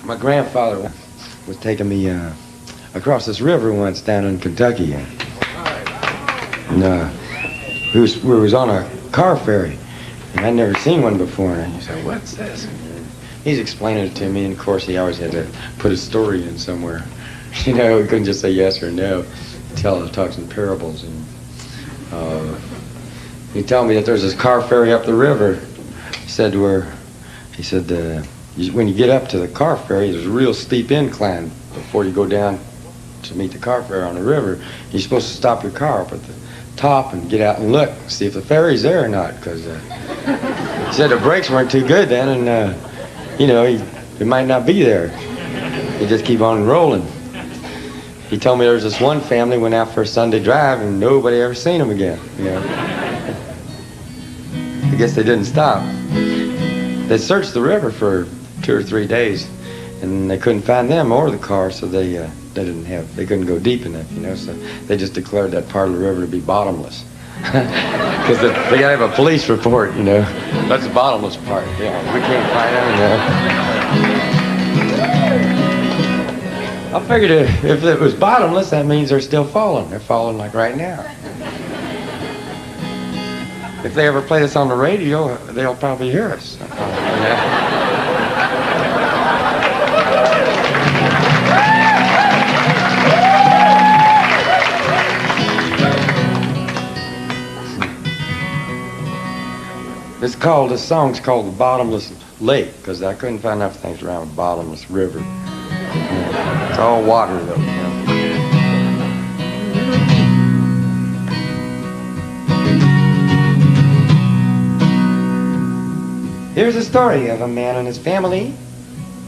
My grandfather was taking me across this river once down in Kentucky, and we was on a car ferry, and I'd never seen one before, and he said, "What's this?" And he's explaining it to me, and of course he always had to put a story in somewhere. You know, he couldn't just say yes or no. Talks in parables, and he told me that there's this car ferry up the river. He said when you get up to the car ferry, there's a real steep incline before you go down to meet the car ferry on the river. You're supposed to stop your car up at the top and get out and look, see if the ferry's there or not, because he said the brakes weren't too good then, and it might not be there. You just keep on rolling. He told me there was this one family went out for a Sunday drive and nobody ever seen them again. I guess they didn't stop. They searched the river for 2 or 3 days, and they couldn't find them or the car, so they couldn't go deep enough, so they just declared that part of the river to be bottomless. Because they gotta have a police report, That's the bottomless part. Yeah, we can't find them, I figured if it was bottomless, that means they're still falling. They're falling like right now. If they ever play this on the radio, they'll probably hear us. This song's called The Bottomless Lake, because I couldn't find enough things around the bottomless river. It's all water, though. Here's a story of a man and his family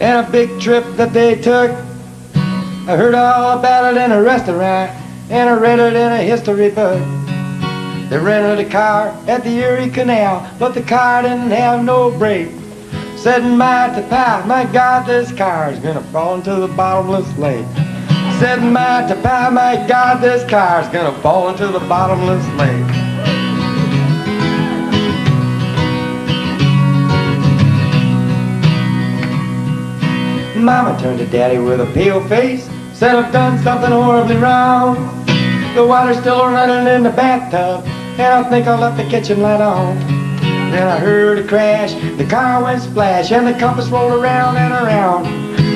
and a big trip that they took. I heard all about it in a restaurant, and I read it in a history book. They rented a car at the Erie Canal, but the car didn't have no brake. Said my God, this car's gonna fall into the bottomless lake. Said my God, this car's gonna fall into the bottomless lake. Mama turned to Daddy with a pale face, said I've done something horribly wrong. The water's still running in the bathtub, and I think I left the kitchen light on. Then I heard a crash, the car went splash, and the compass rolled around and around.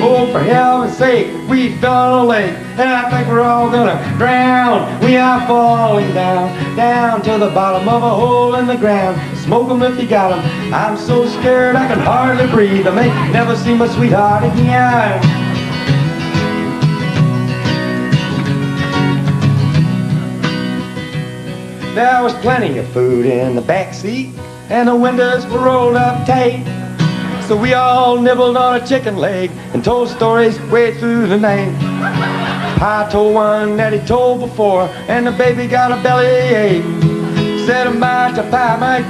Oh, for heaven's sake, we fell in a lake, and I think we're all gonna drown. We are falling down to the bottom of a hole in the ground. Smoke 'em if you got 'em. I'm so scared I can hardly breathe. I may never see my sweetheart again. There was plenty of food in the back seat, and the windows were rolled up tight. So we all nibbled on a chicken leg and told stories way through the night. Pa told one that he told before, and the baby got a bellyache. Said my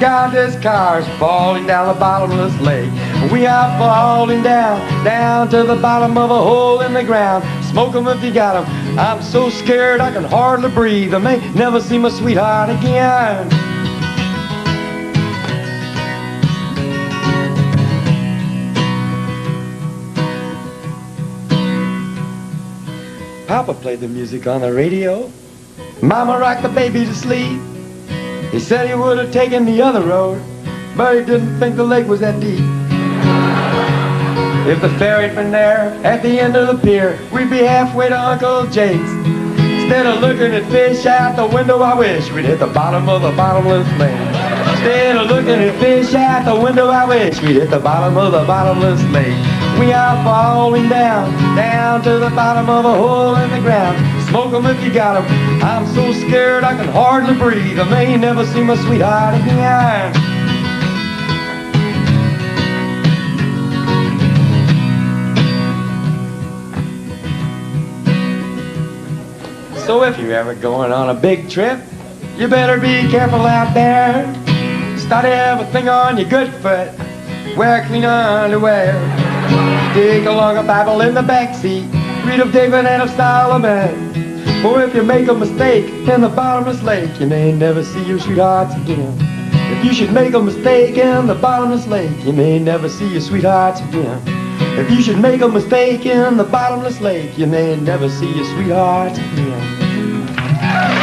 God, this car's falling down the bottomless lake. We are falling down to the bottom of a hole in the ground. Smoke 'em if you got 'em. I'm so scared I can hardly breathe. I may never see my sweetheart again. Papa played the music on the radio. Mama rocked the baby to sleep. He said he would have taken the other road, but he didn't think the lake was that deep. If the ferry'd been there at the end of the pier, we'd be halfway to Uncle Jake's. Instead of looking at fish out the window, I wish we'd hit the bottom of the bottomless lake. Instead of looking at fish out the window, I wish we'd hit the bottom of the bottomless lake. We are falling down to the bottom of a hole in the ground. Smoke 'em if you got 'em. I'm so scared I can hardly breathe. I may never see my sweetheart again. So if you're ever going on a big trip, you better be careful out there. Start everything on your good foot. Wear clean underwear. Take along a Bible in the backseat. Read of David and of Solomon. For if you make a mistake in the bottomless lake, you may never see your sweethearts again. If you should make a mistake in the bottomless lake, you may never see your sweethearts again. If you should make a mistake in the bottomless lake, you may never see your sweetheart again.